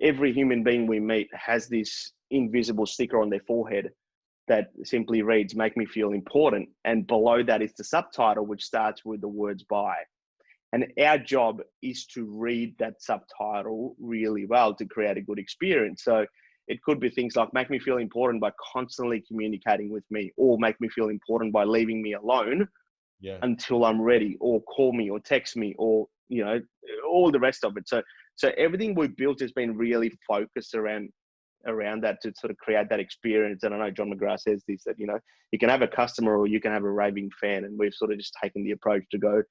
every human being we meet has this invisible sticker on their forehead that simply reads, "Make me feel important." And below that is the subtitle, which starts with the words "by." And our job is to read that subtitle really well to create a good experience. So it could be things like make me feel important by constantly communicating with me, or make me feel important by leaving me alone until I'm ready, or call me or text me, or, all the rest of it. So everything we've built has been really focused around that to sort of create that experience. And I know John McGrath says this, that, you can have a customer or you can have a raving fan. And we've sort of just taken the approach to go,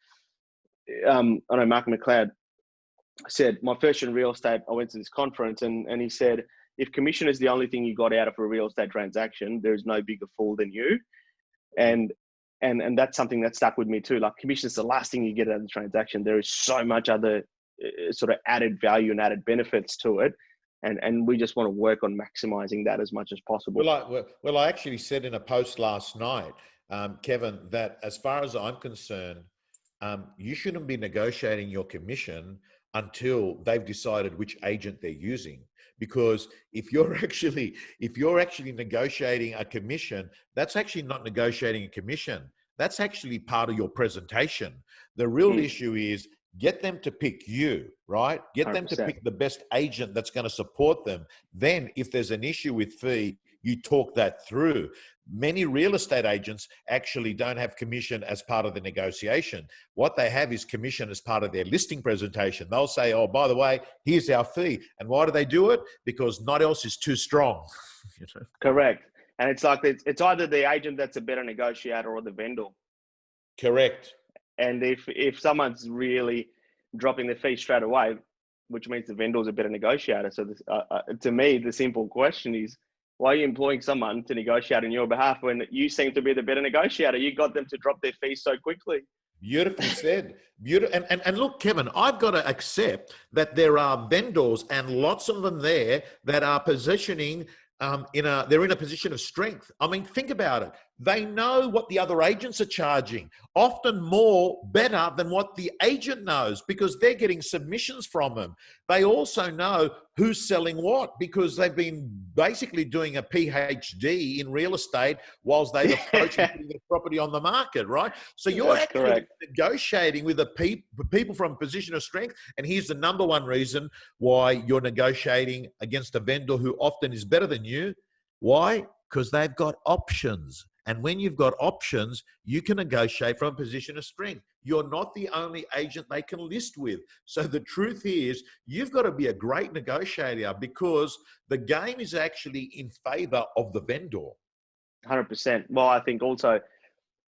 I know Mark McLeod said, my first year in real estate, I went to this conference and he said, if commission is the only thing you got out of a real estate transaction, there is no bigger fool than you. And that's something that stuck with me too. Like, commission is the last thing you get out of the transaction. There is so much other sort of added value and added benefits to it. And we just want to work on maximizing that as much as possible. Well, I actually said in a post last night, Kevin, that as far as I'm concerned, you shouldn't be negotiating your commission until they've decided which agent they're using. Because if you're actually negotiating a commission, that's actually not negotiating a commission. That's actually part of your presentation. The real issue is get them to pick you, right? Get 100%. Them to pick the best agent that's going to support them. Then if there's an issue with fee, you talk that through. Many real estate agents actually don't have commission as part of the negotiation. What they have is commission as part of their listing presentation. They'll say, oh, by the way, here's our fee. And why do they do it? Because not else is too strong. Correct. And it's like, it's either the agent that's a better negotiator or the vendor. Correct. And if someone's really dropping the fee straight away, which means the vendor's a better negotiator. So this, to me, the simple question is, why are you employing someone to negotiate on your behalf when you seem to be the better negotiator? You got them to drop their fees so quickly. Beautifully said. Beautiful. And look, Kevin, I've got to accept that there are vendors, and lots of them there, that are positioning they're in a position of strength. I mean, think about it. They know what the other agents are charging, often better than what the agent knows, because they're getting submissions from them. They also know who's selling what, because they've been basically doing a PhD in real estate whilst they've approached the property on the market, right? So you're actually negotiating with the people from a position of strength. And here's the number one reason why you're negotiating against a vendor who often is better than you. Why? Because they've got options. And when you've got options, you can negotiate from a position of strength. You're not the only agent they can list with. So the truth is, you've got to be a great negotiator, because the game is actually in favor of the vendor. 100%. Well, I think also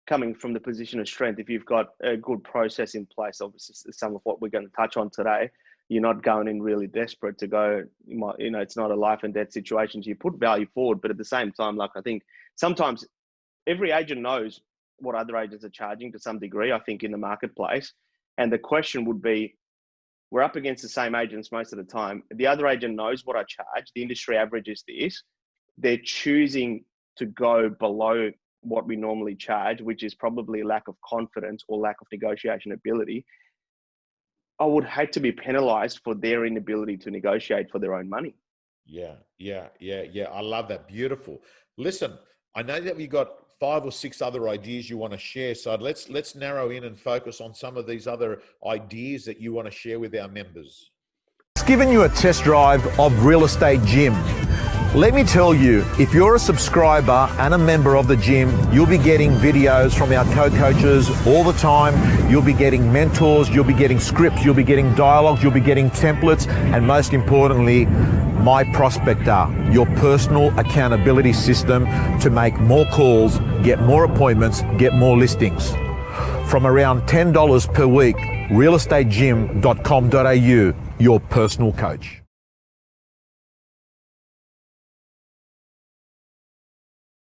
coming from the position of strength, if you've got a good process in place, obviously some of what we're going to touch on today, you're not going in really desperate to go, it's not a life and death situation. So you put value forward, but at the same time, like, I think sometimes every agent knows what other agents are charging to some degree, I think, in the marketplace. And the question would be, we're up against the same agents most of the time. The other agent knows what I charge. The industry average is this. They're choosing to go below what we normally charge, which is probably a lack of confidence or lack of negotiation ability. I would hate to be penalized for their inability to negotiate for their own money. Yeah. I love that. Beautiful. Listen, I know that we got 5 or 6 other ideas you want to share. So let's narrow in and focus on some of these other ideas that you want to share with our members. It's given you a test drive of Real Estate Gym. Let me tell you, if you're a subscriber and a member of the gym, you'll be getting videos from our co-coaches all the time. You'll be getting mentors, you'll be getting scripts, you'll be getting dialogues, you'll be getting templates, and most importantly, My Prospector, your personal accountability system to make more calls, get more appointments, get more listings. From around $10 per week, realestategym.com.au, your personal coach.